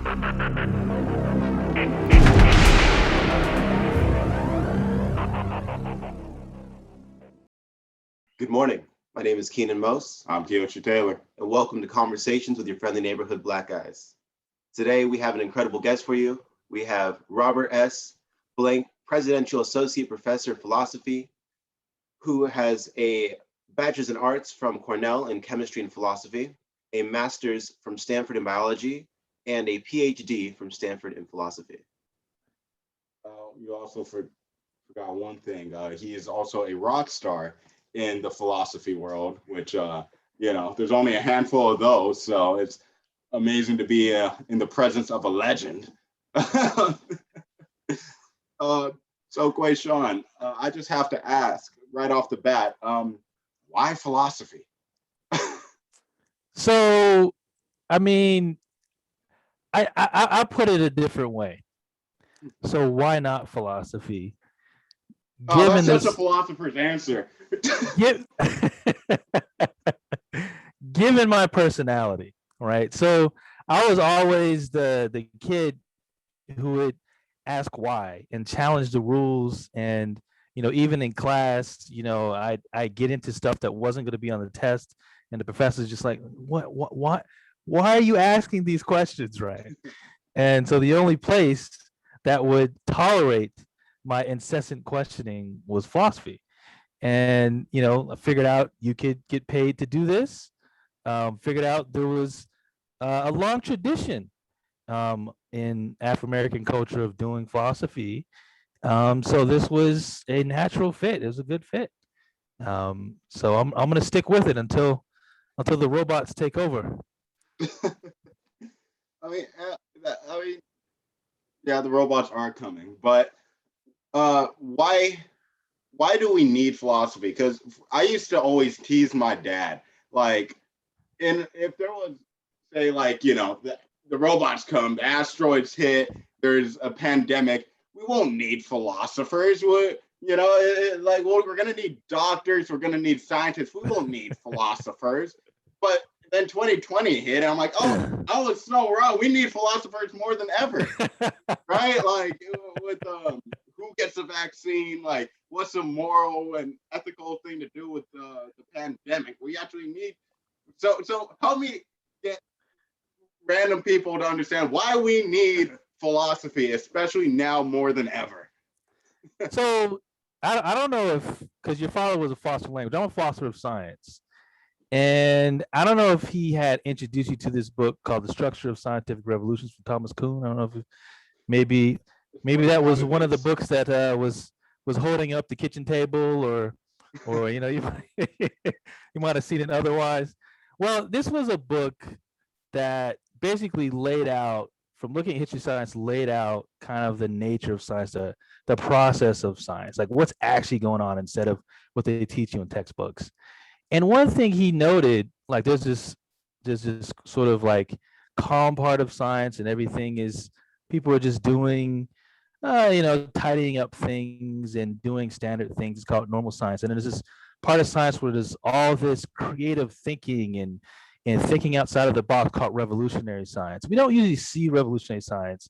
Good morning. My name is Keenan Mose. I'm Ph.D. Taylor. And welcome to Conversations with your friendly neighborhood Black guys. Today, we have an incredible guest for you. We have Robert S. Blank, Presidential Associate Professor of Philosophy, who has a Bachelor's in Arts from Cornell in Chemistry and Philosophy, a Master's from Stanford in Biology, and a Ph.D. from Stanford in Philosophy. You also forgot one thing. He is also a rock star in the philosophy world, which, there's only a handful of those. So it's amazing to be in the presence of a legend. So Quayshawn, I just have to ask right off the bat, why philosophy? So, I mean, I put it a different way. So why not philosophy? That's just a philosopher's answer. Given my personality, right? So I was always the kid who would ask why and challenge the rules. And, even in class, I get into stuff that wasn't going to be on the test. And the professor's just like, why are you asking these questions, right? And so the only place that would tolerate my incessant questioning was philosophy. And, I figured out you could get paid to do this. Figured out there was a long tradition in Afro-American culture of doing philosophy. So this was a natural fit. It was a good fit. So I'm going to stick with it until the robots take over. Yeah, the robots are coming, but why do we need philosophy? Because I used to always tease my dad, like, if there was, say, like, the robots come, the asteroids hit, there's a pandemic, we won't need philosophers. We're going to need doctors, we're going to need scientists, we won't need philosophers. But then 2020 hit, and I'm like, oh, I was so wrong. We need philosophers more than ever, right? Like, with who gets the vaccine, like, what's a moral and ethical thing to do with the pandemic? We actually need, so help me get random people to understand why we need philosophy, especially now more than ever. So I don't know if, because your father was a philosopher of language, I'm a philosopher of science. And I don't know if he had introduced you to this book called The Structure of Scientific Revolutions from Thomas Kuhn. I don't know if maybe that was one of the books that was holding up the kitchen table, or you might have seen it otherwise. Well, this was a book that basically laid out, from looking at history of science, laid out kind of the nature of science, the process of science, like what's actually going on instead of what they teach you in textbooks. And one thing he noted, like there's this sort of like calm part of science, and everything is, people are just doing, tidying up things and doing standard things. It's called normal science. And then there's this part of science where there's all this creative thinking and thinking outside of the box called revolutionary science. We don't usually see revolutionary science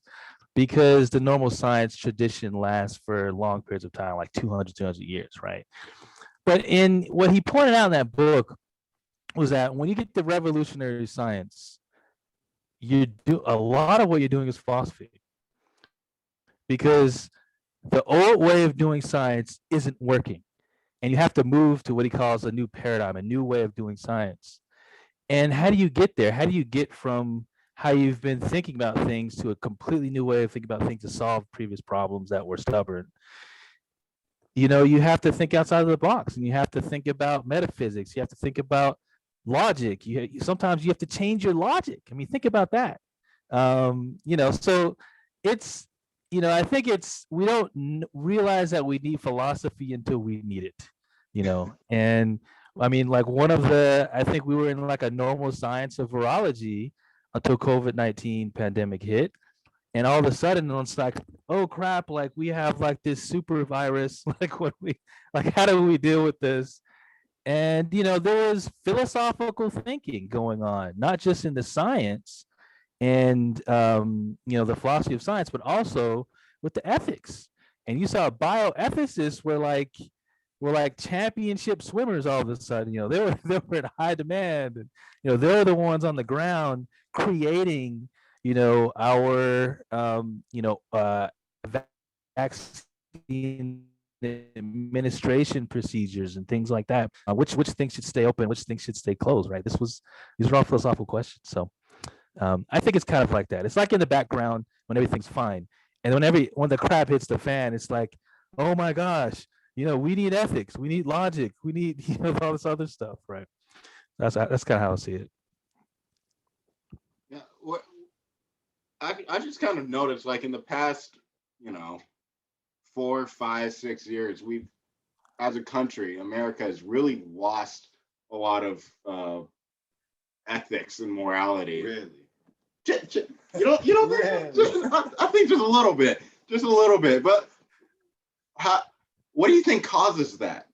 because the normal science tradition lasts for long periods of time, like 200 years, right? But in what he pointed out in that book was that when you get to revolutionary science, you do a lot of what you're doing is philosophy, because the old way of doing science isn't working, and you have to move to what he calls a new paradigm, a new way of doing science. And how do you get there? How do you get from how you've been thinking about things to a completely new way of thinking about things to solve previous problems that were stubborn? You have to think outside of the box, and you have to think about metaphysics. You have to think about logic. Sometimes you have to change your logic. I mean, think about that. So it's, I think we don't realize that we need philosophy until we need it, and I mean, like I think we were in like a normal science of virology until COVID-19 pandemic hit. And all of a sudden it's like, oh crap, like we have like this super virus, how do we deal with this? And, there was philosophical thinking going on, not just in the science, and the philosophy of science, but also with the ethics. And you saw bioethicists were like championship swimmers all of a sudden. They were they were in high demand, and they're the ones on the ground creating our vaccine administration procedures and things like that. Which things should stay open, which things should stay closed, right? These are all philosophical questions. So I think it's kind of like that. It's like in the background when everything's fine, and when the crap hits the fan, it's like, oh my gosh, we need ethics, we need logic, we need all this other stuff, right? That's kind of how I see it. Yeah, what I just kind of noticed, like in the past, 4, 5, 6 years, we've, as a country, America has really lost a lot of ethics and morality. Really? You don't think? I think just a little bit. But what do you think causes that?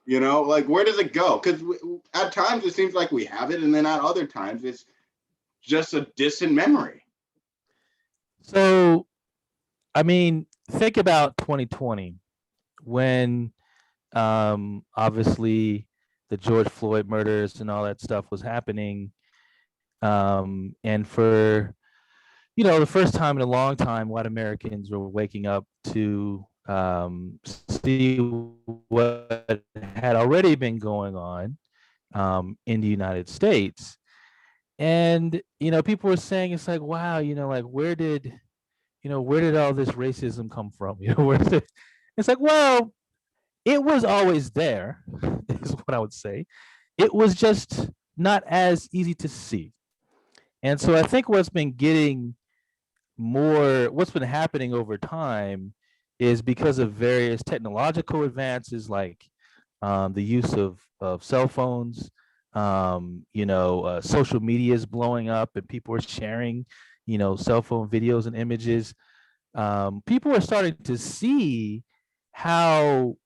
Like, where does it go? Because at times it seems like we have it, and then at other times it's just a distant memory. So, I mean, think about 2020 when obviously the George Floyd murders and all that stuff was happening. And for, the first time in a long time, white Americans were waking up to see what had already been going on in the United States. And, people were saying, it's like, wow, like, where did all this racism come from? It's like, well, it was always there, is what I would say. It was just not as easy to see. And so I think what's been happening over time is because of various technological advances, like the use of cell phones, social media is blowing up and people are sharing, cell phone videos and images. People are starting to see how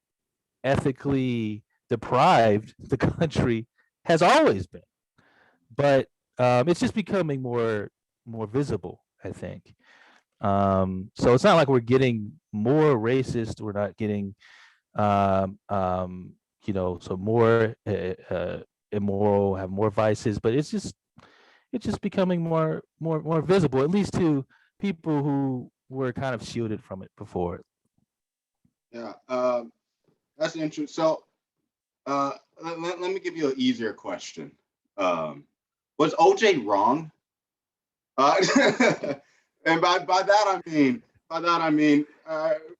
ethically deprived the country has always been, but it's just becoming more visible, I think. So it's not like we're getting more racist. We're not getting, so more immoral, have more vices. But it's just becoming more visible, at least to people who were kind of shielded from it before. Yeah, that's interesting. So let me give you an easier question. Was OJ wrong? And by that I mean you mean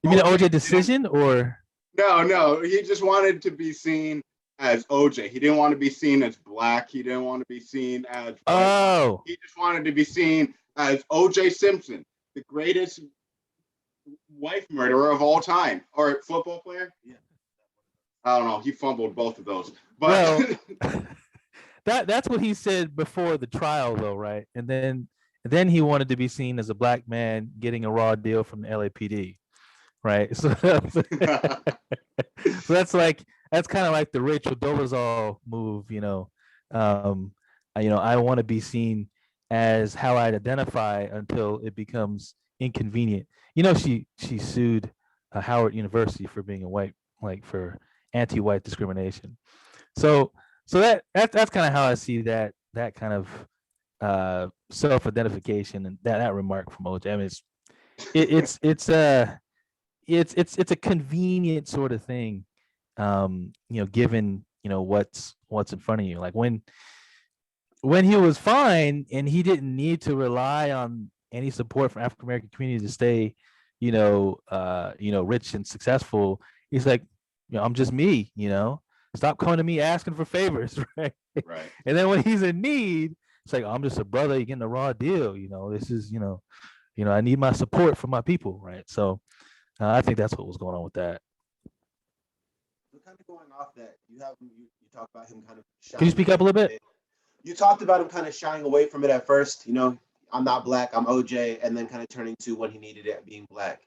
the OJ decision, or no, he just wanted to be seen as OJ. He didn't want to be seen as black. He didn't want to be seen as white. He just wanted to be seen as OJ Simpson, the greatest wife murderer of all time, or football player. Yeah, I don't know. He fumbled both of those, but well, that's what he said before the trial, though, right? And then he wanted to be seen as a black man getting a raw deal from the LAPD, right? So, so that's kind of like the Rachel Dolezal move, I want to be seen as how I'd identify until it becomes inconvenient. She sued Howard University for being a white, like for anti-white discrimination. So that's kind of how I see that kind of self-identification and that remark from OJ. I mean, it's a convenient sort of thing, given what's in front of you. Like when he was fine and he didn't need to rely on any support from African American community to stay, rich and successful. He's like, I'm just me, Stop coming to me asking for favors, right? Right. And then when he's in need, it's like, I'm just a brother, you're getting a raw deal, This is, I need my support from my people, right? So I think that's what was going on with that. So kind of going off that, you talk about him kind of. Can you speak up a little bit? You talked about him kind of shying away from it at first. I'm not black, I'm OJ, and then kind of turning to when he needed it, being black.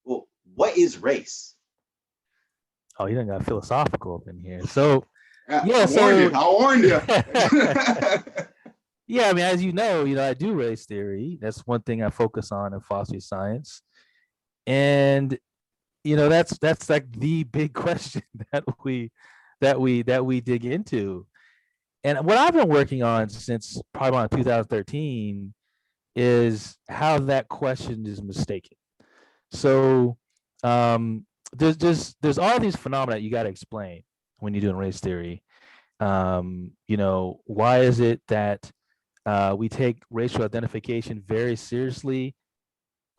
Well, what is race? Oh, you done got philosophical up in here. So I warned you. Yeah, I mean, as you know, I do race theory. That's one thing I focus on in philosophy of science, and that's like the big question that we dig into. And what I've been working on since probably around 2013 is how that question is mistaken. So um, there's all these phenomena you got to explain when you're doing race theory. Why is it that we take racial identification very seriously,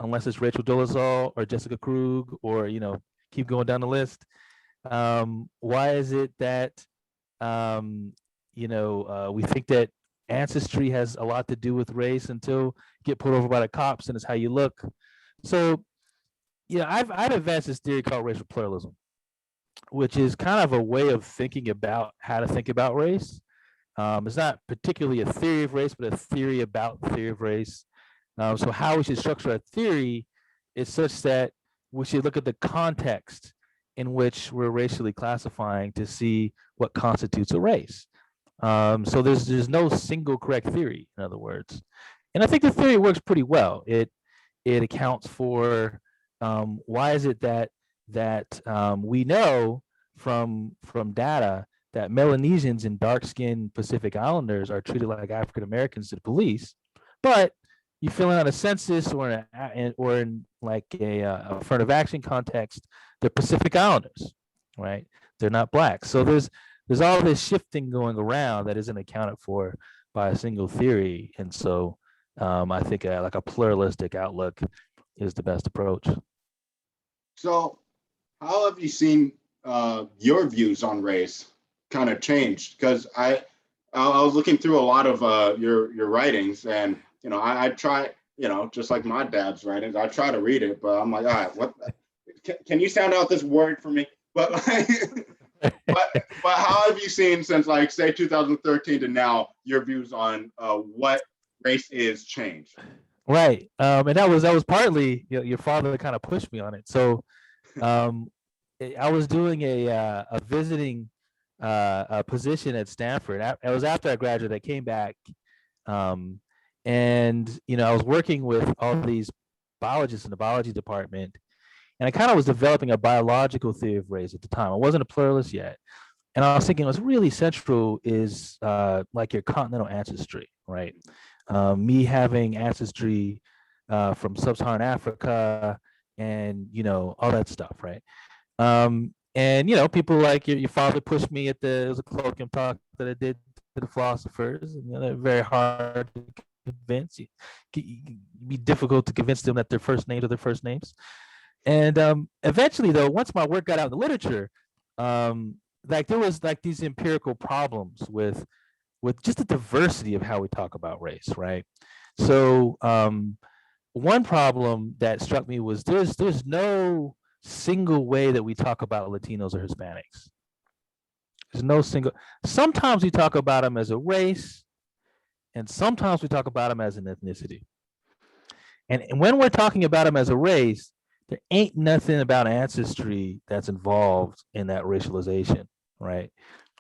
unless it's Rachel Dolezal or Jessica Krug, or keep going down the list. Why is it that we think that ancestry has a lot to do with race until you get pulled over by the cops and it's how you look? So I've advanced this theory called racial pluralism, which is kind of a way of thinking about how to think about race. It's not particularly a theory of race, but a theory about the theory of race. So how we should structure a theory is such that we should look at the context in which we're racially classifying to see what constitutes a race. So there's no single correct theory, in other words. And I think the theory works pretty well. It accounts for why is it that we know from data that Melanesians and dark-skinned Pacific Islanders are treated like African Americans to the police, but you fill out a census or in like a affirmative action context, they're Pacific Islanders, right? They're not black. So there's all this shifting going around that isn't accounted for by a single theory, and so I think like a pluralistic outlook is the best approach. So, how have you seen your views on race kind of changed? Because I was looking through a lot of your writings, and I try, just like my dad's writings, I try to read it, but I'm like, all right, what? Can you sound out this word for me? But but how have you seen since like say 2013 to now your views on what race is changed? Right. And that was partly your father kind of pushed me on it. So I was doing a visiting a position at Stanford. It was after I graduated. I came back, and I was working with all these biologists in the biology department, and I kind of was developing a biological theory of race at the time. I wasn't a pluralist yet, and I was thinking what's really central is like your continental ancestry, right? Me having ancestry from sub-Saharan Africa, and all that stuff, right? And people like your father pushed me at it was a colloquium talk that I did to the philosophers, and they're very hard to convince. It'd be difficult to convince them that their first names are their first names. And eventually, though, once my work got out in the literature, like there was like these empirical problems with just the diversity of how we talk about race, right? So one problem that struck me was there's no single way that we talk about Latinos or Hispanics. There's no single. Sometimes we talk about them as a race, and sometimes we talk about them as an ethnicity. And when we're talking about them as a race, there ain't nothing about ancestry that's involved in that racialization, right?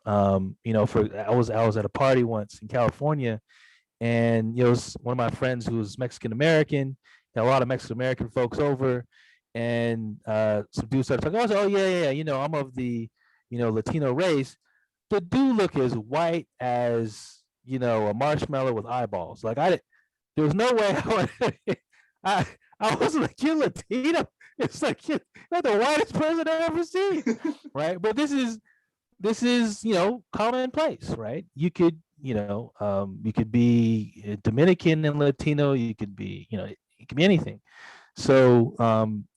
I was at a party once in California, and it was one of my friends who was Mexican American. Had a lot of Mexican American folks over, and some dude started talking. I was like, oh yeah, I'm of the Latino race. The dude looked as white as a marshmallow with eyeballs. Like there was no way I was like, you're Latino. It's like you're the whitest person I've ever seen, right? But this is commonplace, right? You could be Dominican and Latino. You could be it could be anything. So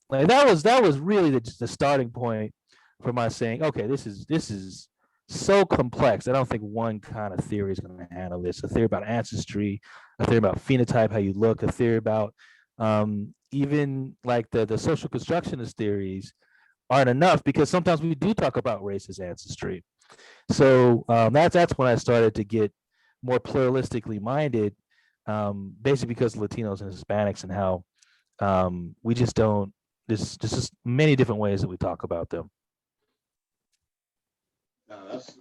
like that was really the starting point for my saying, okay, this is so complex. I don't think one kind of theory is going to handle this. A theory about ancestry, a theory about phenotype, how you look, a theory about even like the social constructionist theories aren't enough, because sometimes we do talk about race as ancestry. So that's when I started to get more pluralistically minded, basically because of Latinos and Hispanics and how we just don't. There's just many different ways that we talk about them.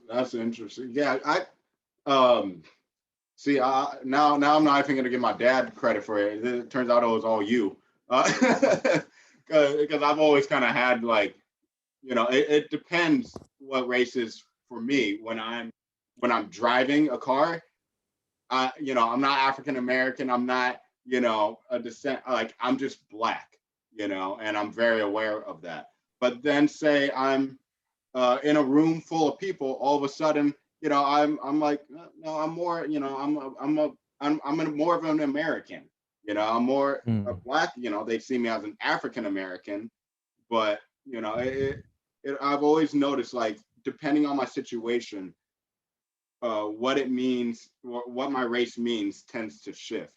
That's interesting. Yeah, I See, now I'm not even gonna give my dad credit for it. It turns out it was all you, because I've always kind of had like, it depends what race is for me when I'm driving a car. I'm not African American. I'm not, a descent. Like I'm just black, and I'm very aware of that. But then say I'm in a room full of people, all of a sudden, I'm like, no, I'm more, I'm more of an American, I'm more a black, they see me as an African American, but I've always noticed, like, depending on my situation, what it means, what my race means tends to shift.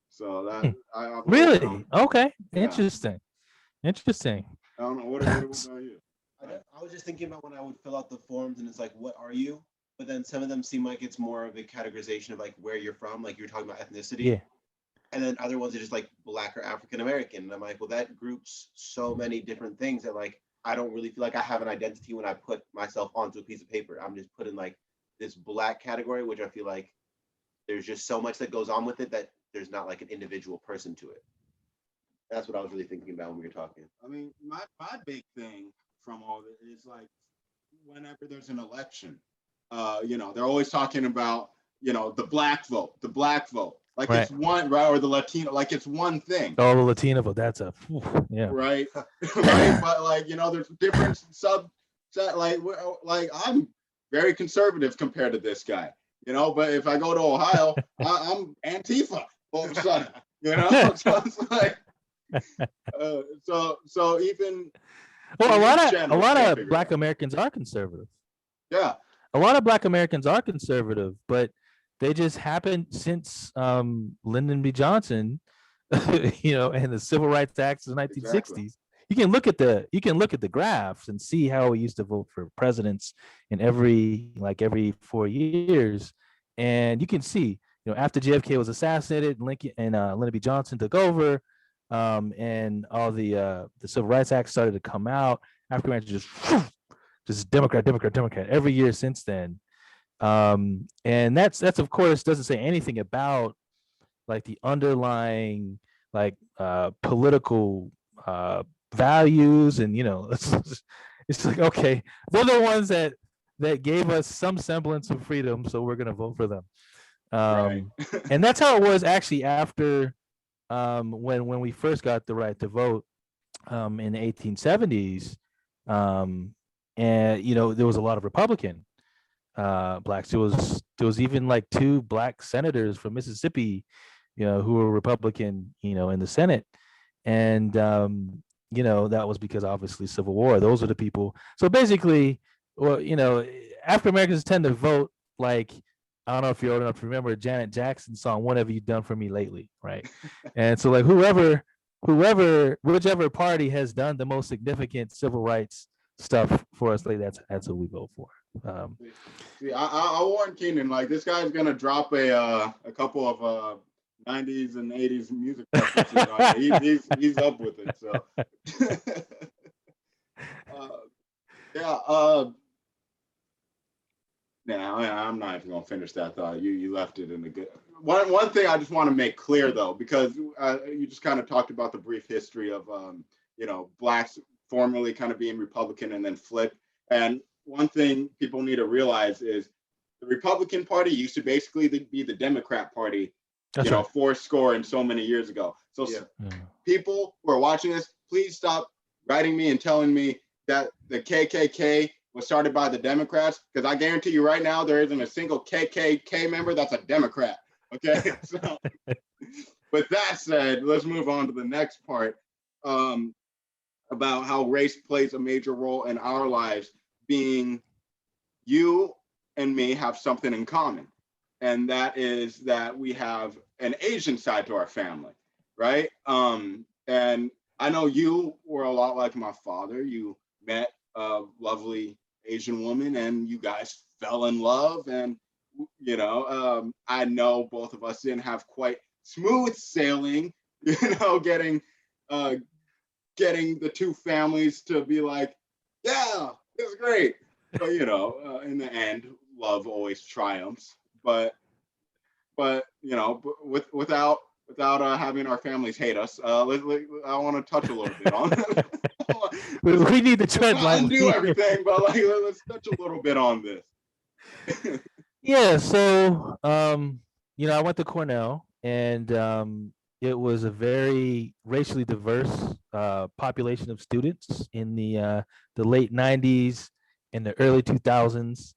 So that I've really okay, yeah. Interesting. I don't know what about you. I was just thinking about when I would fill out the forms and it's like, what are you? But then some of them seem like it's more of a categorization of like where you're from, like you're talking about ethnicity. Yeah. And then other ones are just like black or African American. And I'm like, well, that groups so many different things that like I don't really feel like I have an identity when I put myself onto a piece of paper. I'm just put in like this black category, which I feel like there's just so much that goes on with it that there's not like an individual person to it. That's what I was really thinking about when we were talking. I mean, my big thing from all this is like whenever there's an election, they're always talking about, the black vote, like right. It's one, right, or the Latino, like it's one thing. Oh, the Latino vote, that's a yeah, right, right. But like there's different like I'm very conservative compared to this guy, but if I go to Ohio, I'm Antifa all of a sudden, so it's like. So even well, a lot of Black Americans are conservative. Yeah, a lot of Black Americans are conservative, but they just happened since Lyndon B. Johnson, and the Civil Rights Acts of the 1960s. Exactly. You can look at the graphs and see how we used to vote for presidents in every 4 years, and you can see, after JFK was assassinated, Lincoln and Lyndon B. Johnson took over. And all the Civil Rights Act started to come out. African Americans just Democrat every year since then. And that's of course doesn't say anything about like the underlying like political values, and it's like, okay, they're the ones that gave us some semblance of freedom, so we're gonna vote for them. Right. And that's how it was actually after. When we first got the right to vote in the 1870s, and there was a lot of Republican blacks. There was even like 2 black senators from Mississippi, who were Republican, in the Senate, and that was because obviously Civil War. Those are the people. So basically, well, African Americans tend to vote like. I don't know if you're old enough to remember Janet Jackson's song, "What Have You Done for Me Lately?" Right, and so like whichever party has done the most significant civil rights stuff for us, like that's what we vote for. See, I warned Keenan, like this guy's gonna drop a couple of 90s and 80s music references. He's up with it. So yeah. Nah, I'm not even gonna finish that thought. You left it in a good. One thing I just want to make clear though, because you just kind of talked about the brief history of blacks formerly kind of being Republican and then flip. And one thing people need to realize is the Republican Party used to basically be the Democrat Party, That's right. 4 and so many years ago. So people who are watching this, please stop writing me and telling me that the KKK was started by the Democrats, because I guarantee you right now there isn't a single KKK member that's a Democrat. Okay, so with that said, let's move on to the next part about how race plays a major role in our lives. Being you and me have something in common, and that is that we have an Asian side to our family, right? And I know you were a lot like my father. You met a lovely Asian woman and you guys fell in love, and I know both of us didn't have quite smooth sailing, getting the 2 families to be like, yeah, it's great. But in the end, love always triumphs. But but you know, without having our families hate us, I want to touch a little bit on. we need the trend line. Undo everything, but like let's touch a little bit on this. Yeah, so you know, I went to Cornell, and it was a very racially diverse population of students in the late '90s and the early 2000s.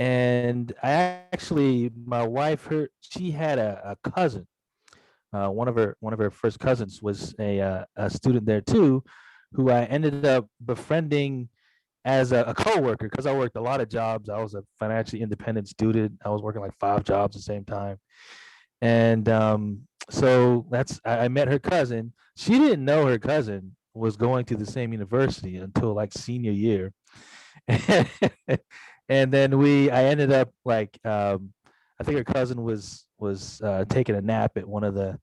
And I actually, my wife, she had a cousin. One of her first cousins was a student there too, who I ended up befriending as a coworker, because I worked a lot of jobs. I was a financially independent student. I was working like 5 jobs at the same time. And so I met her cousin. She didn't know her cousin was going to the same university until like senior year. And then I ended up like, I think her cousin was taking a nap at one of the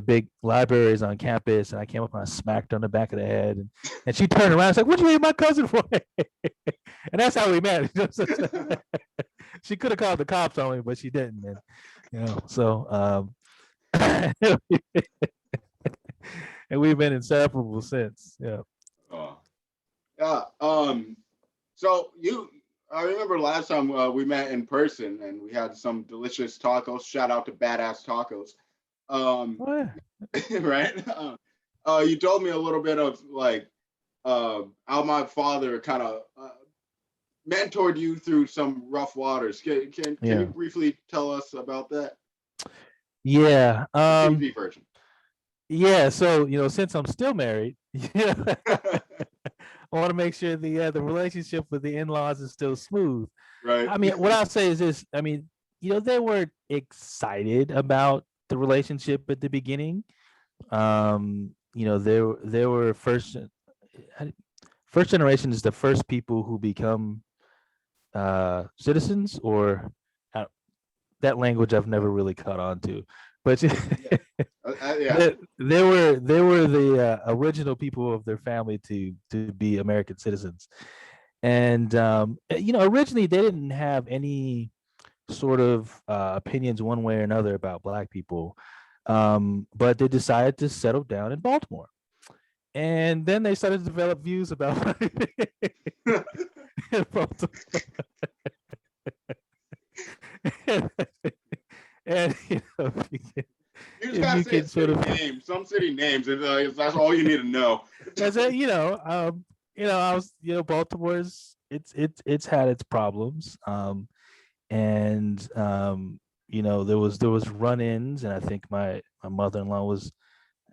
big libraries on campus, and I came up and I smacked her on the back of the head, and she turned around and said, "What'd you hit my cousin for?" And that's how we met. She could have called the cops on me, but she didn't. And you know, so and we've been inseparable since. Yeah. Yeah. So I remember last time we met in person, and we had some delicious tacos. Shout out to Badass Tacos. Right. You told me a little bit of like how my father kind of mentored you through some rough waters. Can you briefly tell us about that? Yeah. TV version. Yeah. So you know, since I'm still married, I want to make sure the relationship with the in-laws is still smooth. Right. I mean, what I'll say is this. I mean, you know, they were excited about the relationship at the beginning. You know, there were first generation is the first people who become citizens, or that language I've never really caught on to. But yeah. They were the original people of their family to be American citizens. And you know, originally they didn't have any sort of opinions one way or another about Black people, but they decided to settle down in Baltimore, and then they started to develop views about and you know, you just gotta say sort of names, some city names, and that's all you need to know. That's it. You know, I was, you know, Baltimore's it's had its problems, and you know, there was run-ins, and I think my mother-in-law was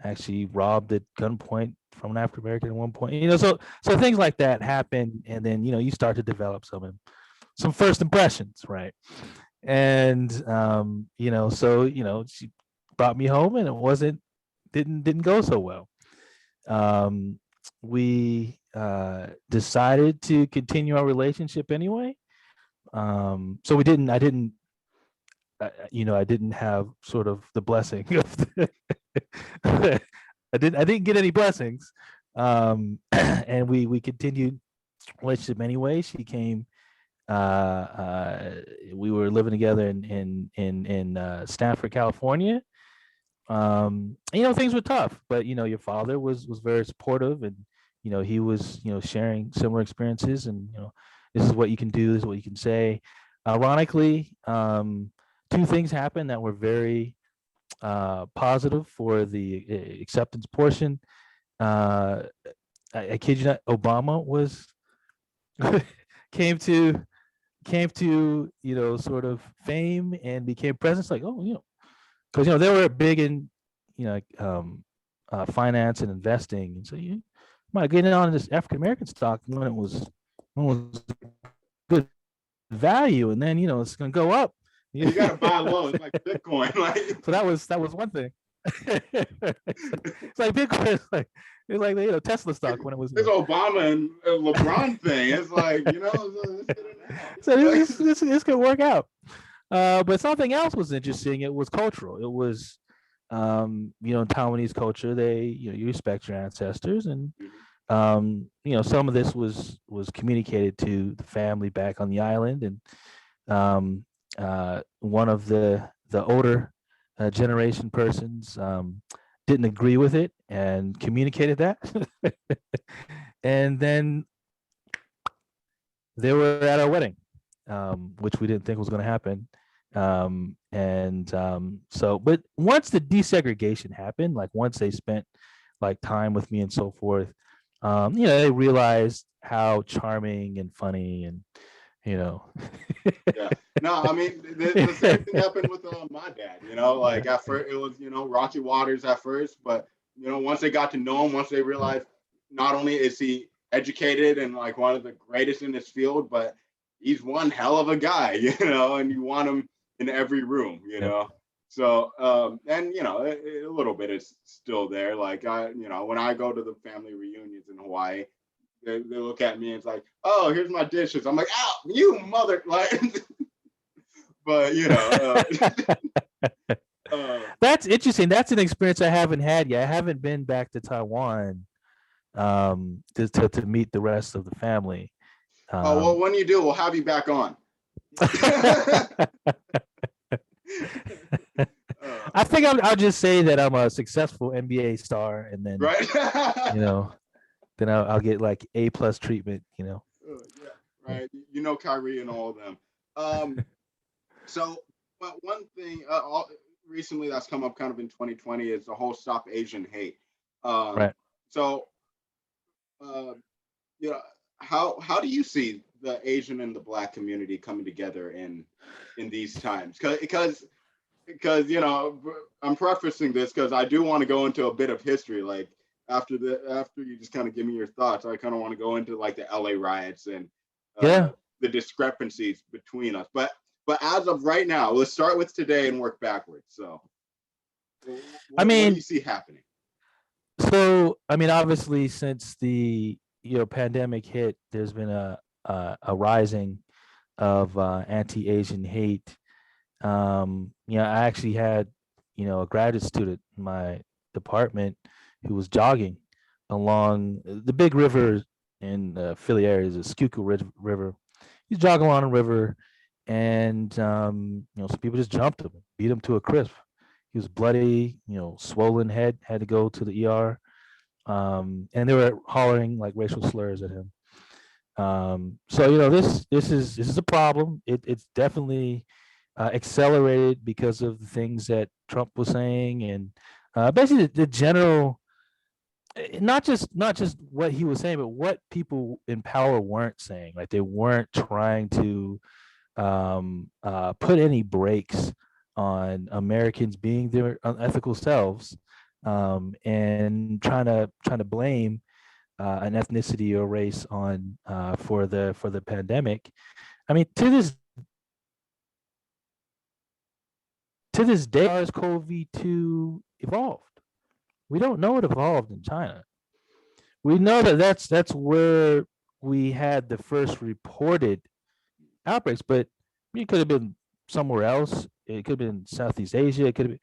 actually robbed at gunpoint from an African American at one point. You know, so things like that happen, and then you know, you start to develop some first impressions, right? And you know, so you know, she brought me home, and it didn't go so well. We decided to continue our relationship anyway. So you know, I didn't have sort of the blessing of I didn't get any blessings. And we continued relationship anyway. She came. We were living together in Stanford, California. You know, things were tough, but you know, your father was very supportive, and you know, he was, you know, sharing similar experiences, and you know, this is what you can do, this is what you can say. Ironically, 2 things happened that were very positive for the acceptance portion. I kid you not, Obama was came to you know, sort of fame and became president. It's like, oh, you know, because you know, they were big in, you know, finance and investing, and so you might get in on this African American stock when it was good value, and then you know, it's going to go up. You got to buy low. It's like Bitcoin. Like, so that was one thing. It's like Bitcoin. It's like you know, Tesla stock when it was. This Obama and LeBron thing. It's like, you know. So this could work out. But something else was interesting. It was cultural. It was, you know, in Taiwanese culture, you know, you respect your ancestors, and you know, some of this was communicated to the family back on the island, and one of the older generation persons didn't agree with it and communicated that. And then they were at our wedding, which we didn't think was going to happen. So, but once the desegregation happened, like once they spent like time with me and so forth, they realized how charming and funny and, Yeah. No, I mean, the same thing happened with my dad, like at first it was, rocky waters at first, but, once they got to know him, once they realized not only is he educated and like one of the greatest in his field, but he's one hell of a guy, and you want him in every room, So, and, a little bit is still there. Like, when I go to the family reunions in Hawaii, they look at me and it's like, oh, here's my dishes. I'm like, ow, you mother, like, but, that's interesting. That's an experience I haven't had yet. I haven't been back to Taiwan to meet the rest of the family. Well, when you do, we'll have you back on. I think I'll just say that I'm a successful NBA star, and then right, then I'll get like A+ treatment. Yeah, right. Kyrie and all of them. So, but one thing recently that's come up kind of in 2020 is the whole Stop Asian Hate. Right. So, how do you see the Asian and the Black community coming together in these times? Because I'm prefacing this because I do want to go into a bit of history. Like after you just kind of give me your thoughts, I kind of want to go into like the LA riots and the discrepancies between us. But as of right now, let's start with today and work backwards. So, what do you see happening? So, obviously, since the pandemic hit, there's been a rising of anti-Asian hate. I actually had a graduate student in my department who was jogging along the big river in Philly area, is the Schuylkill River. He's jogging along the river, and some people just jumped him, beat him to a crisp. He was bloody, swollen head, had to go to the ER, and they were hollering like racial slurs at him. So this is a problem. It's definitely accelerated because of the things that Trump was saying, and basically the general, not just what he was saying, but what people in power weren't saying. Like they weren't trying to put any brakes on Americans being their unethical selves, and trying to blame an ethnicity or race on for the pandemic. To this day, SARS-CoV-2 evolved. We don't know it evolved in China. We know that's where we had the first reported outbreaks, but it could have been somewhere else. It could have been Southeast Asia. It could have been.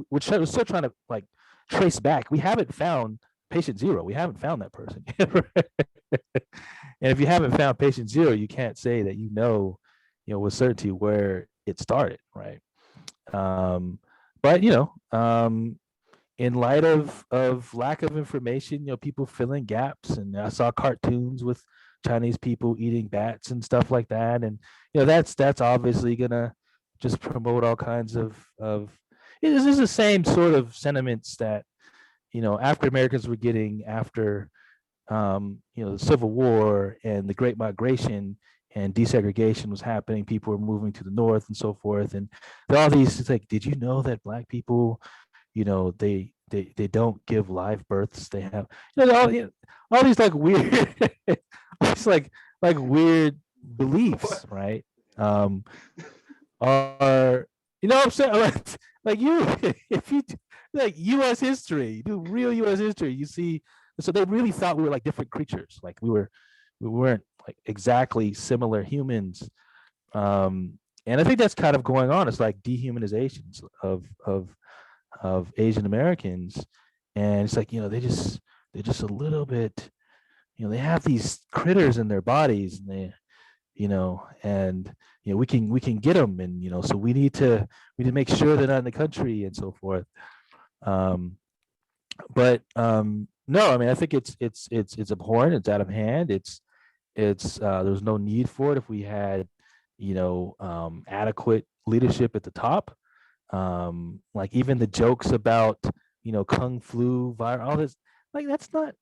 We're still trying to like trace back. We haven't found patient zero. We haven't found that person. And if you haven't found patient zero, you can't say that with certainty where it started, right? But in light of lack of information, people fill in gaps, and I saw cartoons with Chinese people eating bats and stuff like that, and that's obviously gonna just promote all kinds of this is the same sort of sentiments that African Americans were getting after the Civil War and the Great Migration and desegregation was happening. People were moving to the north and so forth, and all these. It's like, did you know that Black people, they don't give live births? They have all these like weird, it's like weird beliefs, right? Are what I'm saying? Like you, if you like U.S. history, do real U.S. history, you see. So they really thought we were like different creatures, like we weren't like exactly similar humans. And I think that's kind of going on. It's like dehumanizations of Asian Americans, and it's like they're just a little bit, they have these critters in their bodies, and and we can get them, and so we need to make sure they're not in the country and so forth. But no, I mean, I think it's abhorrent. It's out of hand. There's no need for it if we had adequate leadership at the top. Like even the jokes about kung flu virus, all this, like that's not,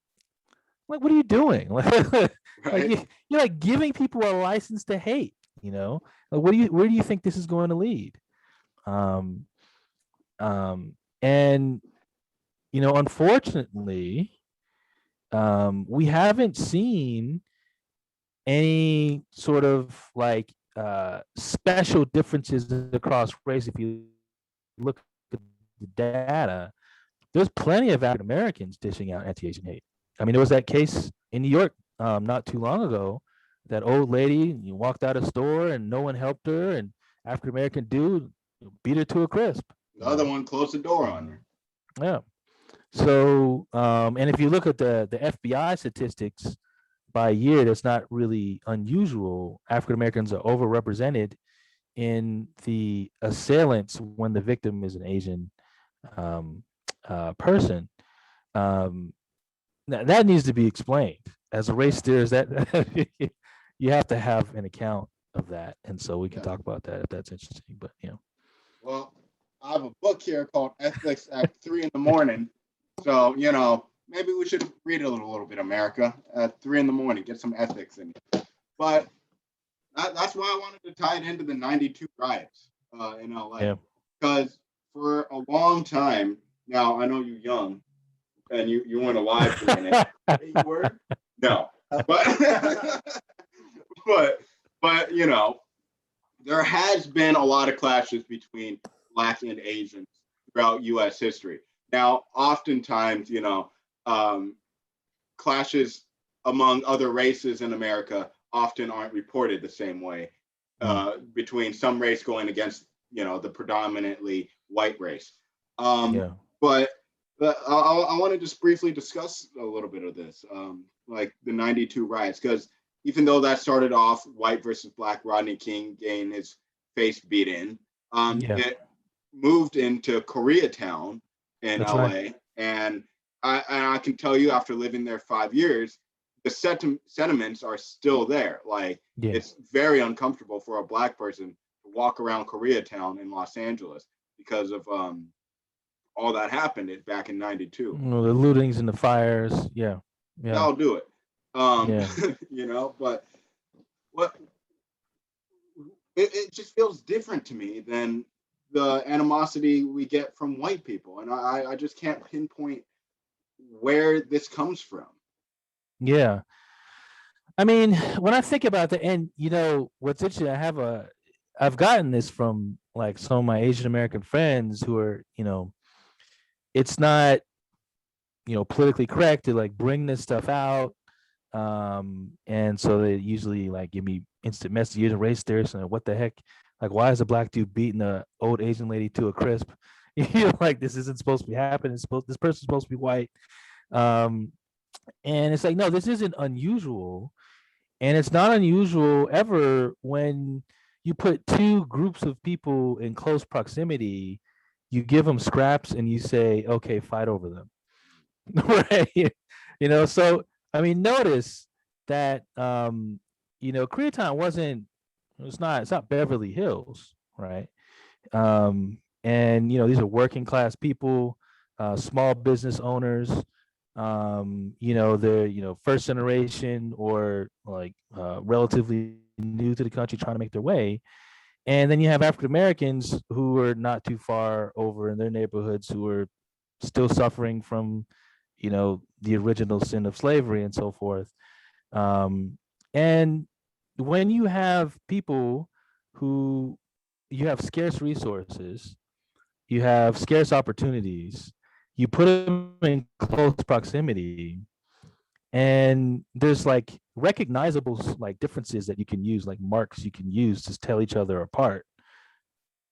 like, what are you doing? Like Right. you're like giving people a license to hate. Like where do you think this is going to lead? Um, and unfortunately, we haven't seen any sort of like special differences across race. If you look at the data, there's plenty of African Americans dishing out anti-Asian hate. I mean, there was that case in New York not too long ago. That old lady, you walked out of a store and no one helped her, and African American dude beat her to a crisp. The other one closed the door on her. Yeah. So, and if you look at the FBI statistics by year, that's not really unusual. African Americans are overrepresented in the assailants when the victim is an Asian person. That needs to be explained. As a race theorist, that you have to have an account of that, and so we can talk about that if that's interesting. But Well, I have a book here called Ethics at 3 a.m. So, maybe we should read it a little bit, America, at 3 a.m. Get some ethics in it. But that's why I wanted to tie it into the 92 riots in LA. Because for a long time, now I know you're young and you weren't alive for a minute. You were? No. But, but there has been a lot of clashes between Black and Asians throughout U.S. history. Now, oftentimes, clashes among other races in America often aren't reported the same way between some race going against, the predominantly white race. But I want to just briefly discuss a little bit of this, like the 92 riots, because even though that started off white versus Black, Rodney King getting his face beat in, it moved into Koreatown in That's LA. right. And I can tell you, after living there 5 years, the sentiments are still there. Like, it's very uncomfortable for a Black person to walk around Koreatown in Los Angeles because of all that happened back in 92. The lootings and the fires. Yeah. I'll do it. But what it just feels different to me than the animosity we get from white people. And I just can't pinpoint where this comes from. Yeah. I mean, when I think about that, and what's interesting, I've gotten this from like some of my Asian American friends who are, it's not, politically correct to like bring this stuff out. And so they usually like give me instant messages, race theorists, and what the heck, like, why is a Black dude beating an old Asian lady to a crisp? Like, this isn't supposed to be happening. This person's supposed to be white. And it's like, no, this isn't unusual. And it's not unusual ever when you put two groups of people in close proximity, you give them scraps and you say, okay, fight over them. Right. So, I mean, notice that, Koreatown it's not Beverly Hills, right? And, these are working class people, small business owners, they're, first generation or like relatively new to the country trying to make their way. And then you have African Americans who are not too far over in their neighborhoods who are still suffering from, the original sin of slavery and so forth. And when you have people who you have scarce resources, you have scarce opportunities, you put them in close proximity, and there's like recognizable like differences that you can use, like marks you can use to tell each other apart.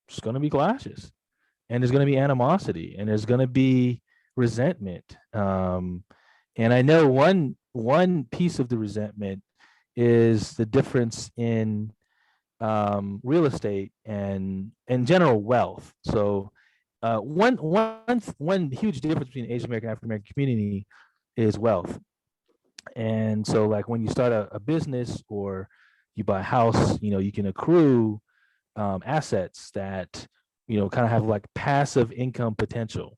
There's going to be clashes, and there's going to be animosity, and there's going to be resentment. And I know one piece of the resentment is the difference in real estate and in general wealth. So one huge difference between Asian American and African American community is wealth. And so like when you start a business or you buy a house, you can accrue assets that kind of have like passive income potential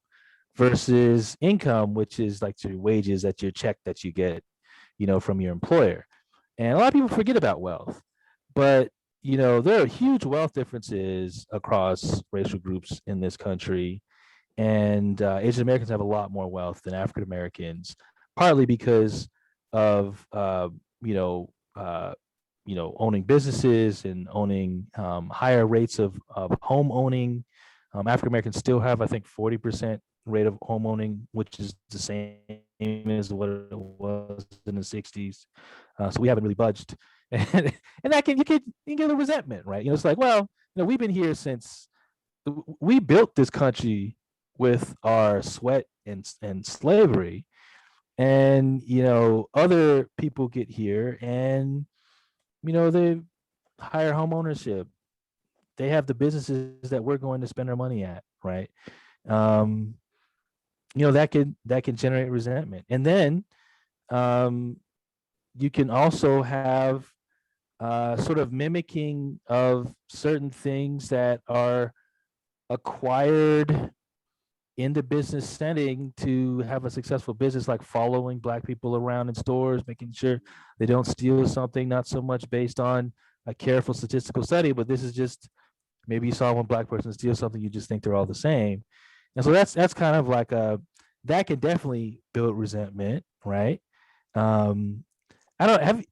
versus income, which is like your wages, that your check that you get from your employer. And a lot of people forget about wealth, but there are huge wealth differences across racial groups in this country. And Asian Americans have a lot more wealth than African Americans, partly because of owning businesses and owning higher rates of home owning. African Americans still have, I think, 40% rate of home owning, which is the same as what it was in the 60s. So we haven't really budged. And that you can get a resentment, right? It's like, well, we've been here since we built this country with our sweat and slavery. And other people get here and they hire home ownership. They have the businesses that we're going to spend our money at, right? That can generate resentment. And then you can also have sort of mimicking of certain things that are acquired in the business setting to have a successful business, like following Black people around in stores, making sure they don't steal something, not so much based on a careful statistical study, but this is just maybe you saw one Black person steal something, you just think they're all the same. And so that's kind of like that can definitely build resentment, right? I don't have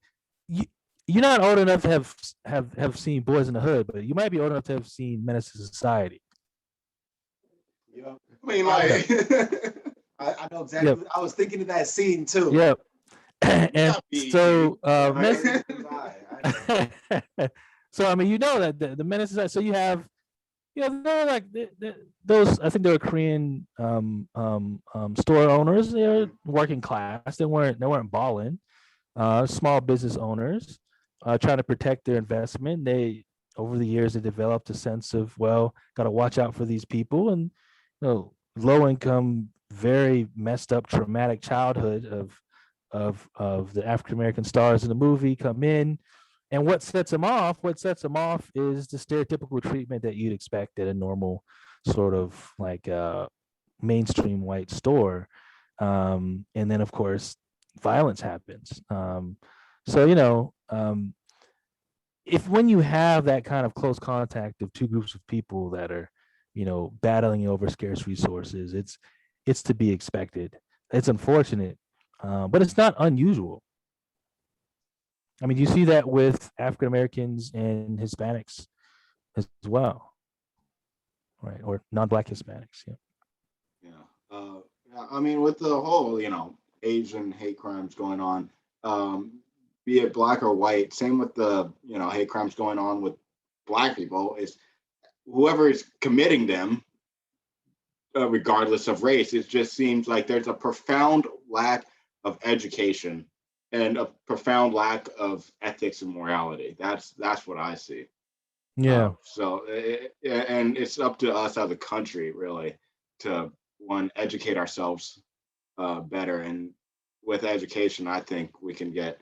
you. You're not old enough to have seen Boys in the Hood, but you might be old enough to have seen Menace to Society. Yeah. I mean, like, I know exactly. Yep. I was thinking of that scene too. Yep. And so, so I mean, that the Menace is so you have, they're like those. I think they were Korean store owners. They're working class. They weren't balling. Small business owners trying to protect their investment. They over the years they developed a sense of, well, got to watch out for these people, and low income, very messed up, traumatic childhood of the African American stars in the movie come in. And what sets them off is the stereotypical treatment that you'd expect at a normal sort of like mainstream white store. And then of course violence happens. So if when you have that kind of close contact of two groups of people that are battling over scarce resources, it's to be expected. It's unfortunate, but it's not unusual. I mean, you see that with African Americans and Hispanics as well, right? Or non-Black Hispanics. Yeah. I mean, with the whole, Asian hate crimes going on, be it Black or white, same with the, hate crimes going on with Black people, is whoever is committing them, regardless of race, it just seems like there's a profound lack of education and a profound lack of ethics and morality. That's what I see. Yeah. And it's up to us as a country, really, to educate ourselves better. And with education, I think we can get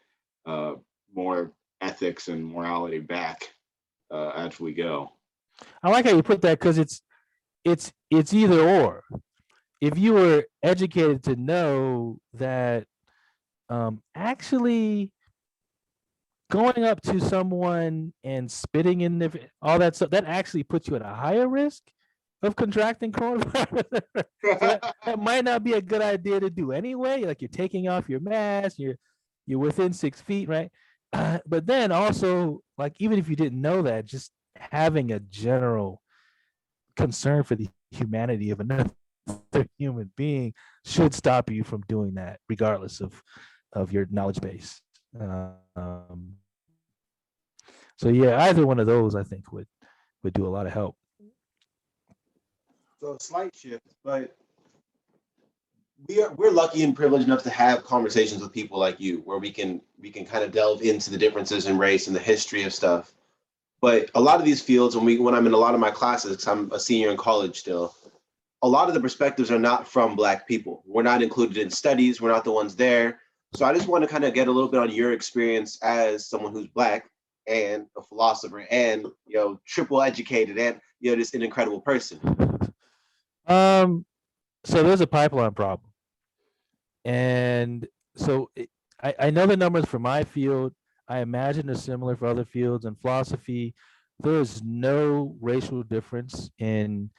more ethics and morality back as we go. I like how you put that, because it's either or. If you were educated to know that actually going up to someone and spitting in all that stuff, that actually puts you at a higher risk of contracting coronavirus. So that might not be a good idea to do anyway. Like, you're taking off your mask, you're within 6 feet, right? But then also, like, even if you didn't know that, just having a general concern for the humanity of another human being should stop you from doing that, regardless of your knowledge base. So yeah, either one of those I think would do a lot of help. So a slight shift, but we're lucky and privileged enough to have conversations with people like you, where we can kind of delve into the differences in race and the history of stuff. But a lot of these fields, when I'm in a lot of my classes, 'cause I'm a senior in college still, a lot of the perspectives are not from Black people. We're not included in studies. We're not the ones there. So I just want to kind of get a little bit on your experience as someone who's Black and a philosopher and, triple educated and, just an incredible person. Um, so there's a pipeline problem. And so I know the numbers for my field. I imagine they're similar for other fields. In philosophy, there is no racial difference in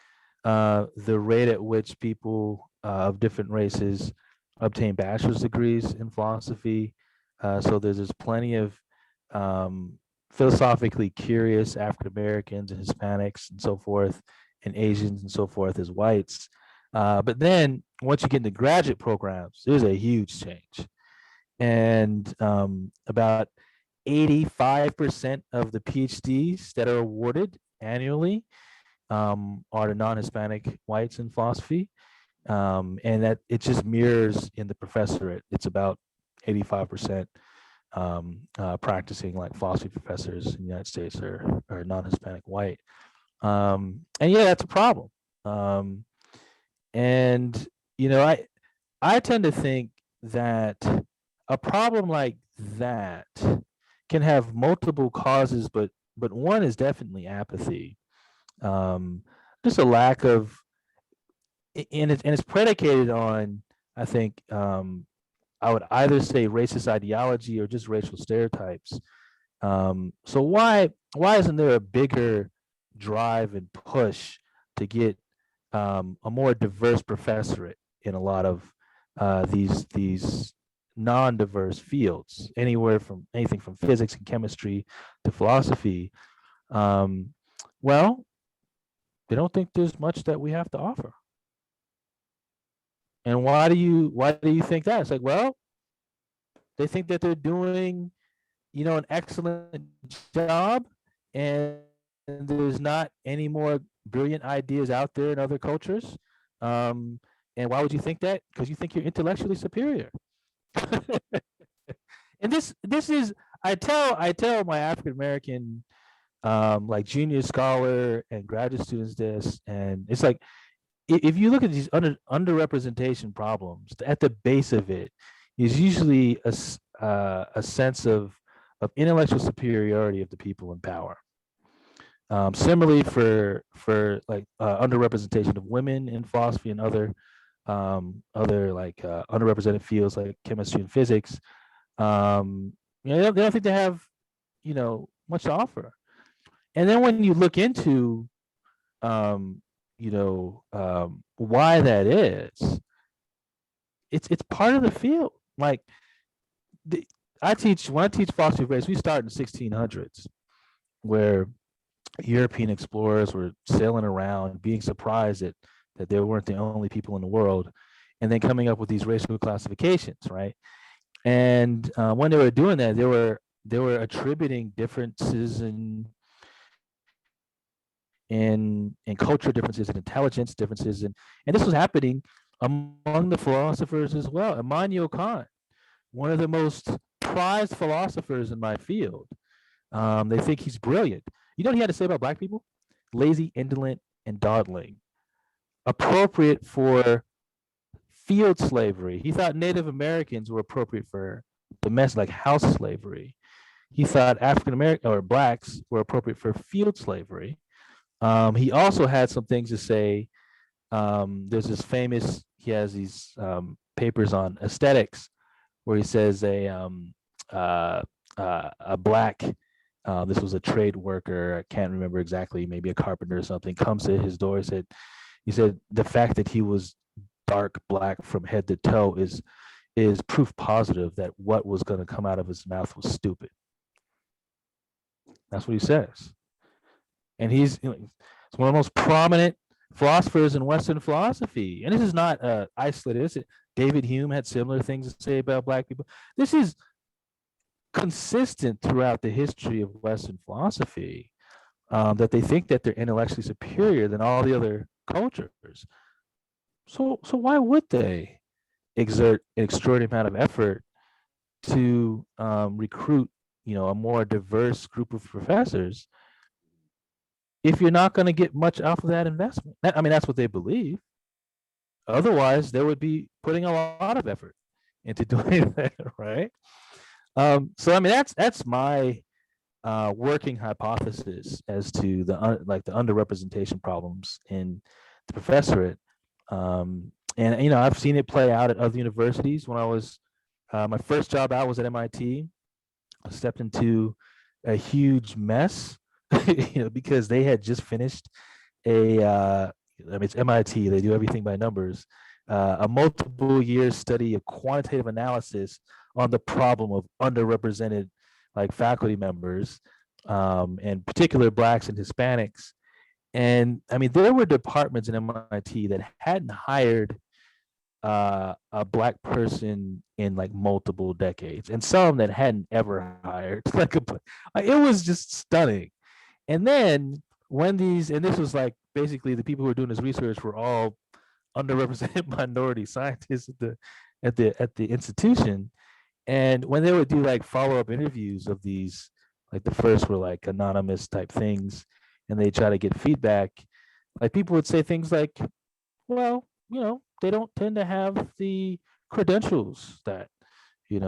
the rate at which people of different races obtain bachelor's degrees in philosophy. So there's plenty of philosophically curious African Americans and Hispanics and so forth, and Asians and so forth as whites. But then once you get into graduate programs, there's a huge change. And about 85% of the PhDs that are awarded annually are the non-Hispanic whites in philosophy. And that it just mirrors in the professorate. It's about 85% practicing like philosophy professors in the United States are non-Hispanic white. And yeah, that's a problem. And I tend to think that a problem like that can have multiple causes, but one is definitely apathy. Just a lack of, and it's predicated on, I think, I would either say racist ideology or just racial stereotypes. So why isn't there a bigger drive and push to get a more diverse professorate in a lot of these non-diverse fields, anything from physics and chemistry to philosophy? Well, they don't think there's much that we have to offer. And why do you think that? It's like, well, they think that they're doing, an excellent job, and there's not any more brilliant ideas out there in other cultures. And why would you think that? Because you think you're intellectually superior. And this is, I tell my African American like junior scholar and graduate students this, and it's like, if you look at these underrepresentation problems, at the base of it is usually a sense of intellectual superiority of the people in power. Similarly, for like underrepresentation of women in philosophy and other like underrepresented fields like chemistry and physics, they don't think they have much to offer. And then when you look into why that is, it's part of the field. Like when I teach philosophy of race, we start in the 1600s, where European explorers were sailing around, being surprised that they weren't the only people in the world, and then coming up with these racial classifications, right? And when they were doing that, they were attributing differences in culture differences and intelligence differences, and this was happening among the philosophers as well. Immanuel Kant, one of the most prized philosophers in my field, they think he's brilliant. You know what he had to say about Black people? Lazy, indolent, and dawdling. Appropriate for field slavery. He thought Native Americans were appropriate for domestic, like house slavery. He thought African American or Blacks were appropriate for field slavery. He also had some things to say. There's this famous, he has these papers on aesthetics where he says a Black, this was a trade worker, I can't remember exactly, maybe a carpenter or something, comes to his door. He said the fact that he was dark Black from head to toe is proof positive that what was going to come out of his mouth was stupid. That's what he says. And he's one of the most prominent philosophers in Western philosophy. And this is not isolated. David Hume had similar things to say about Black people. This is consistent throughout the history of Western philosophy, that they think that they're intellectually superior than all the other cultures. So why would they? exert an extraordinary amount of effort to recruit, a more diverse group of professors if you're not going to get much off of that investment. I mean, that's what they believe. Otherwise, they would be putting a lot of effort into doing that, right? So I mean, that's my working hypothesis as to the the underrepresentation problems in the professorate. And I've seen it play out at other universities. When I was my first job out was at MIT. I stepped into a huge mess, because they had just finished I mean, it's MIT, they do everything by numbers, a multiple year study of quantitative analysis on the problem of underrepresented like faculty members, and particular Blacks and Hispanics. And I mean, there were departments in MIT that hadn't hired a Black person in like multiple decades, and some that hadn't ever hired. It was just stunning. And then and this was like basically the people who were doing this research were all underrepresented minority scientists at the institution. And when they would do like follow-up interviews of these, like the first were like anonymous type things, and they try to get feedback, like people would say things like, well, they don't tend to have the credentials that, you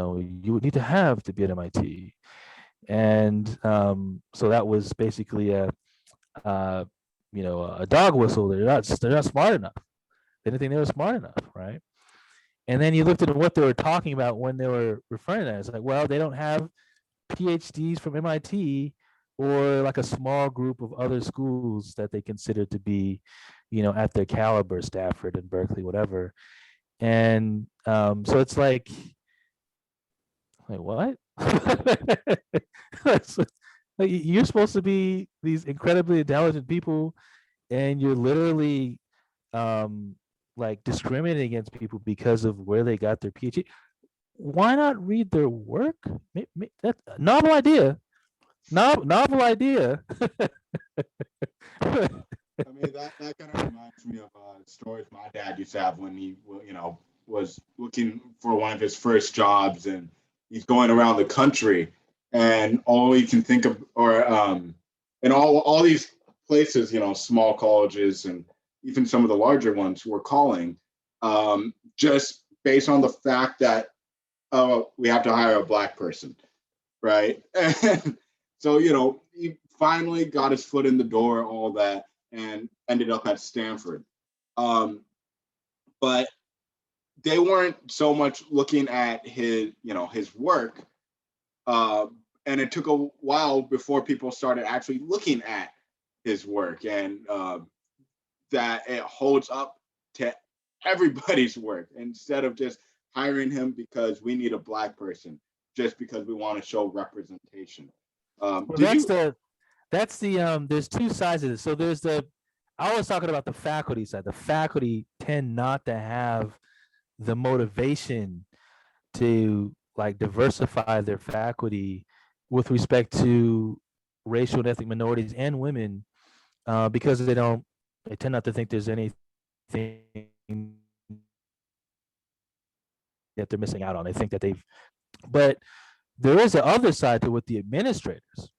would need to have to be at MIT. And so that was basically a dog whistle. They're not smart enough. They didn't think they were smart enough, right? And then you looked at what they were talking about when they were referring to that. It's like, well, they don't have PhDs from MIT or like a small group of other schools that they consider to be, at their caliber, Stanford and Berkeley, whatever. And so it's like what? Like, you're supposed to be these incredibly intelligent people, and you're literally like discriminating against people because of where they got their PhD. Why not read their work? That novel idea. Novel idea. I mean, that kind of reminds me of stories my dad used to have when he, was looking for one of his first jobs, and he's going around the country, and all he can think of, or and all these places, small colleges and even some of the larger ones were calling, just based on the fact that we have to hire a Black person, right? And so, he finally got his foot in the door, all that, and ended up at Stanford. But they weren't so much looking at his work. And it took a while before people started actually looking at his work, and that it holds up to everybody's work, instead of just hiring him because we need a Black person, just because we want to show representation. Well, that's the there's two sides of this. So I was talking about the faculty side. The faculty tend not to have the motivation to like diversify their faculty with respect to racial and ethnic minorities and women, because they tend not to think there's anything that they're missing out on. They think that but there is the other side to with the administrators,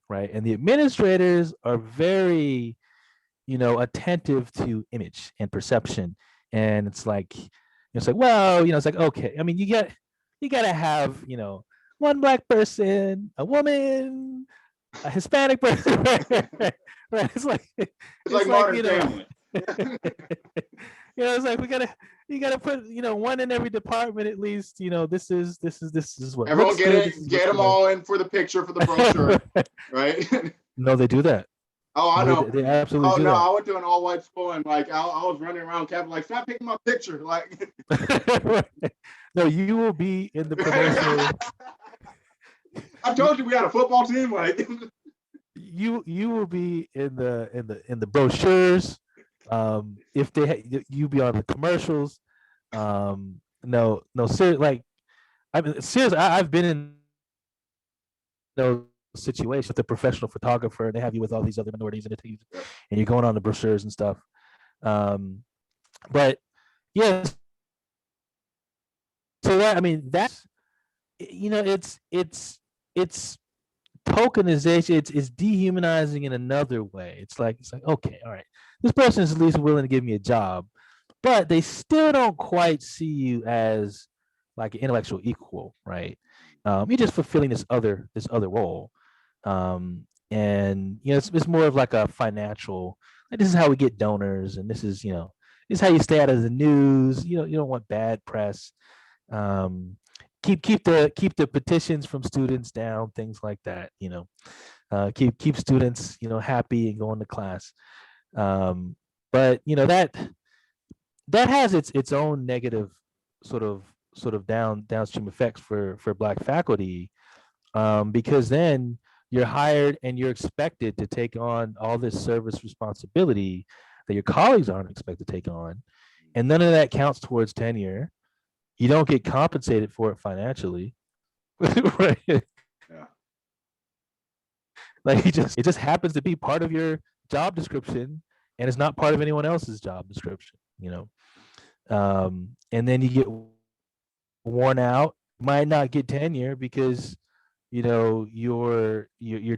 right? And the administrators are very, attentive to image and perception. And it's like, well, it's like, okay, I mean, you got to have, one Black person, a woman, a Hispanic person, right? It's like Modern Family. It's like you gotta put one in every department at least. This is what everyone get them all in for the picture for the brochure, right? No, they do that. Oh, I know. They absolutely do that. I went to an all-white school, and like I was running around campus like, stop taking my picture, like. No, you will be in the promotional. I told you we had a football team, like. You will be in the brochures. If you be on the commercials. No, seriously, like, I mean, seriously, I've been in those situations with a professional photographer, and they have you with all these other minorities and you're going on the brochures and stuff. But yes, so that, I mean, that's, it's tokenization. It's dehumanizing in another way. It's like, okay, all right, this person is at least willing to give me a job, but they still don't quite see you as like an intellectual equal, right? You're just fulfilling this other role. And it's more of like a financial, like, this is how we get donors, and this is how you stay out of the news. You don't want bad press. um, keep the petitions from students down, things like that. Keep students happy and going to class. But that has its own negative sort of downstream effects for Black faculty, because then you're hired and you're expected to take on all this service responsibility that your colleagues aren't expected to take on, and none of that counts towards tenure. You don't get compensated for it financially. Right? Yeah. Like, it just happens to be part of your job description, and it's not part of anyone else's job description. And then you get worn out, might not get tenure because your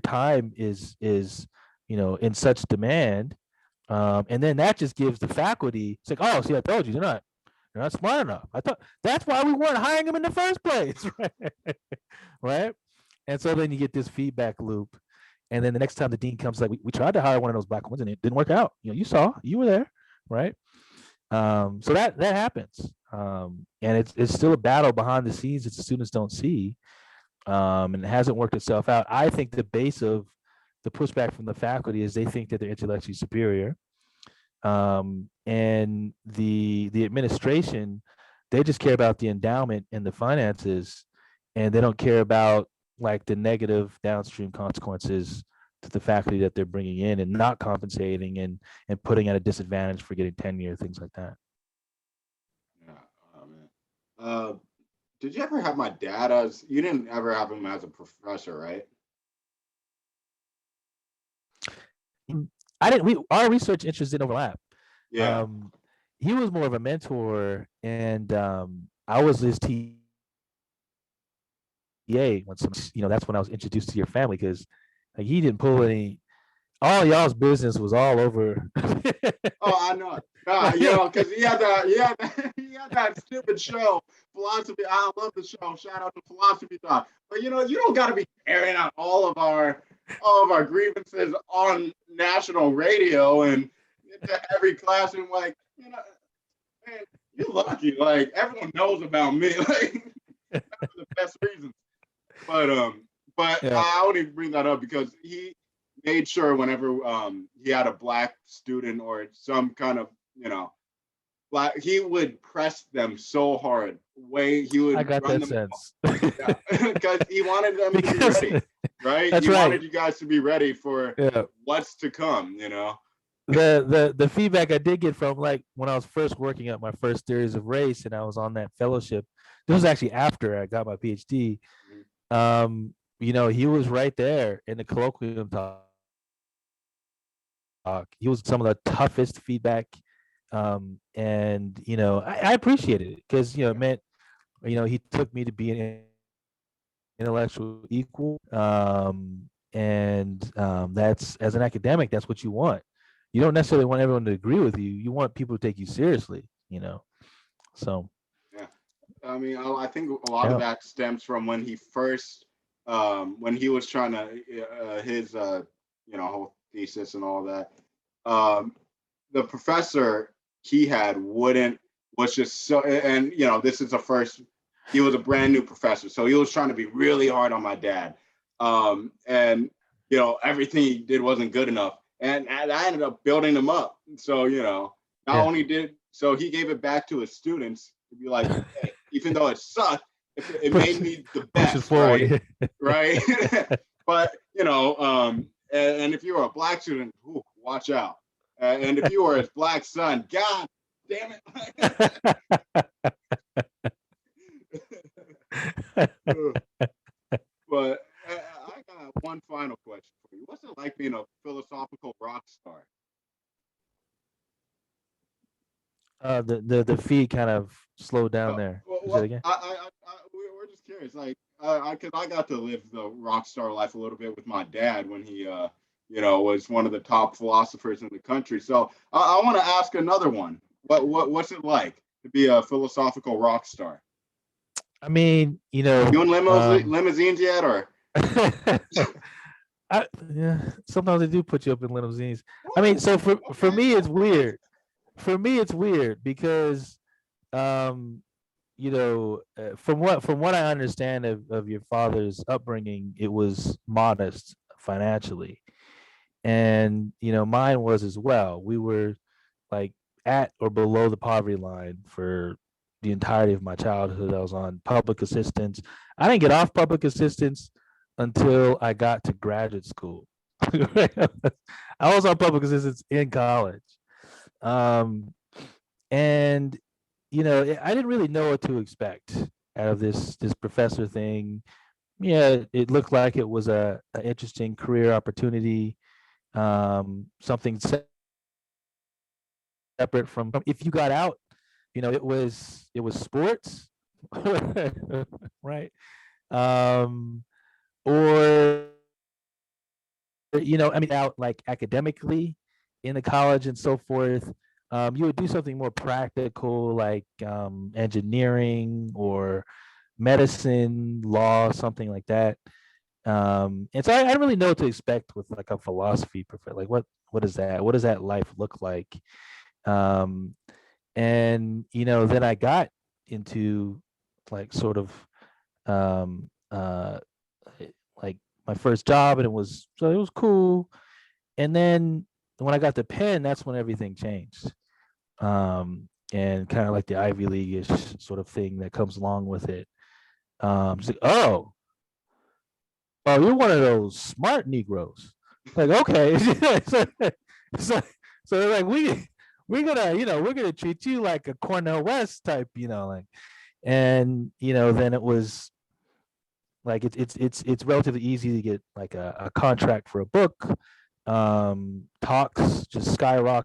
time is in such demand. And then that just gives the faculty, it's like, oh, see, I told you, they're not smart enough. I thought that's why we weren't hiring them in the first place. Right? Right? And so then you get this feedback loop. And then the next time the dean comes, like, we tried to hire one of those Black ones and it didn't work out. You were there, right? So that happens. And it's still a battle behind the scenes that the students don't see. And it hasn't worked itself out. I think the base of the pushback from the faculty is they think that they're intellectually superior. And the administration, they just care about the endowment and the finances, and they don't care about like the negative downstream consequences to the faculty that they're bringing in and not compensating and putting at a disadvantage for getting tenure, things like that. Yeah. Oh, man. Did you ever have my dad as? You didn't ever have him as a professor, right? I didn't. Our research interests didn't overlap. Yeah. He was more of a mentor, and I was his TA when that's when I was introduced to your family, because like, he didn't pull any. All y'all's business was all over. Oh, I know. Because he had that stupid show, Philosophy. I love the show. Shout out to Philosophy Talk. But you don't got to be airing out all of our grievances on national radio and into every classroom. Like, man, you're lucky. Like, everyone knows about me. Like, that's the best reasons. But Yeah. I only bring that up because he made sure whenever he had a Black student or some kind of Black, he would press them so hard. He would. I got run that them, sense. because he wanted them to be ready, right? That's he right. wanted you guys to be ready for what's to come. The feedback I did get from, like, when I was first working at my first theories of race and I was on that fellowship, this was actually after I got my PhD. He was right there in the colloquium talk. He was some of the toughest feedback. And I appreciated it because it meant he took me to be an intellectual equal. And that's, as an academic, that's what you want. You don't necessarily want everyone to agree with you. You want people to take you seriously, so. Yeah. I mean, I think a lot of that stems from when he first, when he was trying to, his, whole thesis and all that. The professor he had was just so, and this is he was a brand new professor, so he was trying to be really hard on my dad. And everything he did wasn't good enough. And I ended up building him up. So, so he gave it back to his students to be like, hey, even though it sucked, it made me the best, right? Right. But, and if you were a Black student, watch out. And if you were his Black son, God damn it. But I got one final question for you. What's it like being a philosophical rock star? The feed kind of slowed down there. well, again? we're just curious. Like, because I got to live the rock star life a little bit with my dad when he, was one of the top philosophers in the country. So I want to ask another one. What's it like to be a philosophical rock star? I mean, You in limousines yet, or? Yeah, sometimes they do put you up in limousines. I mean, so for me, it's weird. For me, it's weird because, from what I understand of your father's upbringing, it was modest financially, and mine was as well. We were like at or below the poverty line for the entirety of my childhood. I was on public assistance. I didn't get off public assistance until I got to graduate school. I was on public assistance in college. Um, and I didn't really know what to expect out of this professor thing. Yeah, it looked like it was an interesting career opportunity, something separate from if you got out, it was sports, right? Um, or I mean, out like academically in the college and so forth. You would do something more practical like engineering or medicine, law, something like that. And so I didn't really know what to expect with like a philosophy professor. Like what is that? What does that life look like? Um, and then I got into like sort of um, like my first job, and it was cool. And then when I got the pen, that's when everything changed. And kind of like the Ivy League-ish sort of thing that comes along with it. It's like, oh, you're one of those smart Negroes. Like, okay. so, so, so they're like, we're gonna treat you like a Cornell West type, like, and then it was like it's relatively easy to get like a contract for a book. Talks just skyrocketed,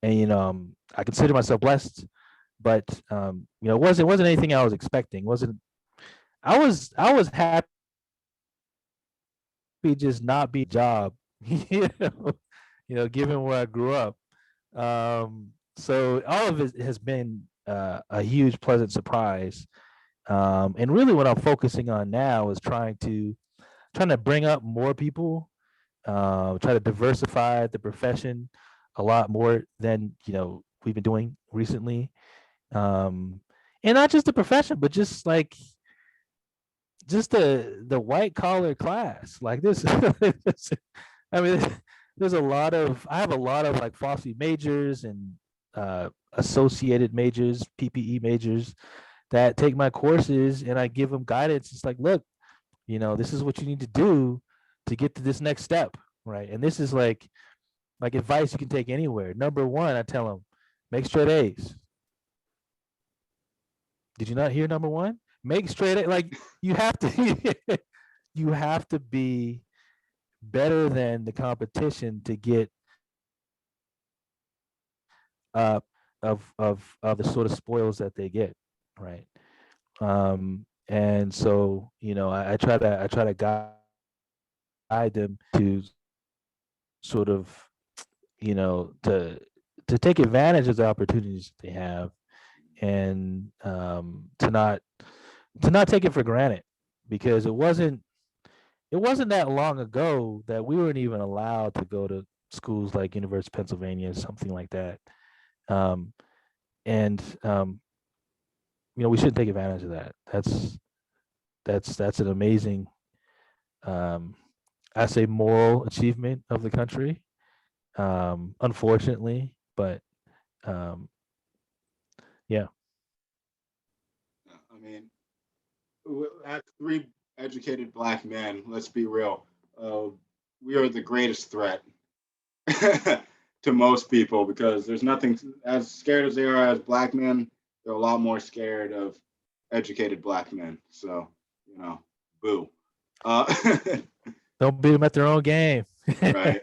and I consider myself blessed, but it wasn't anything I was expecting. Wasn't I was happy just not be a job, given where I grew up. So all of it has been a huge pleasant surprise. And really what I'm focusing on now is trying to bring up more people, try to diversify the profession a lot more than we've been doing recently. And not just the profession, but just like the white collar class. Like this, I mean, I have a lot of like philosophy majors and associated majors, PPE majors that take my courses, and I give them guidance. It's like, look, this is what you need to do to get to this next step, right? And this is like advice you can take anywhere. Number one, I tell them, make straight A's. Did you not hear number one? Make straight A. Like you have to, you have to be better than the competition to get of the sort of spoils that they get, right? And so I try to guide them to sort of to take advantage of the opportunities they have, and to not take it for granted, because it wasn't that long ago that we weren't even allowed to go to schools like University of Pennsylvania, something like that. And we shouldn't take advantage of that. That's an amazing, I say, moral achievement of the country. Unfortunately, but yeah. I mean, as three educated Black men, let's be real, we are the greatest threat to most people, because there's nothing as scared as they are as Black men. They're a lot more scared of educated Black men. So, boo. Don't beat them at their own game. Right.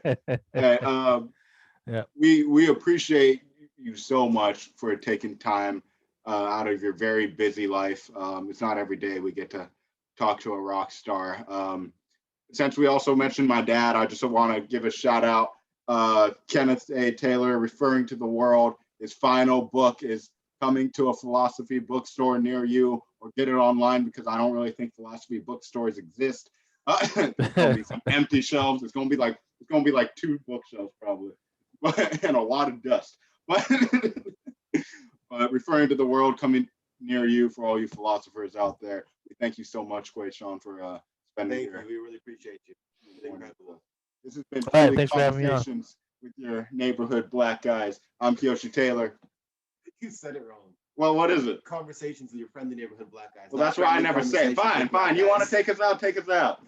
Hey, Yeah. we appreciate you so much for taking time out of your very busy life. It's not every day we get to talk to a rock star. Since we also mentioned my dad, I just want to give a shout out. Kenneth A. Taylor, Referring to the World. His final book is coming to a philosophy bookstore near you, or get it online, because I don't really think philosophy bookstores exist. There's gonna be some empty shelves. It's gonna be like 2 bookshelves probably, and a lot of dust. But Referring to the World, coming near you for all you philosophers out there. We thank you so much, Quayshawn, for spending Thank your. you. We really appreciate you. Incredible. This has been All right, thanks for having me on. Conversations with your neighborhood black guys. I'm Quayshawn Taylor. You said it wrong. Well, what is it? Conversations with your friendly neighborhood black guys. Well, that's why I never say it. Fine. You want to take us out? Take us out.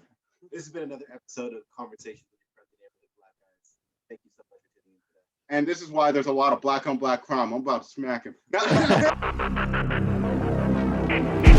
This has been another episode of Conversations with your friendly neighborhood black guys. Thank you so much for tuning in today. And this is why there's a lot of black on black crime. I'm about to smack him.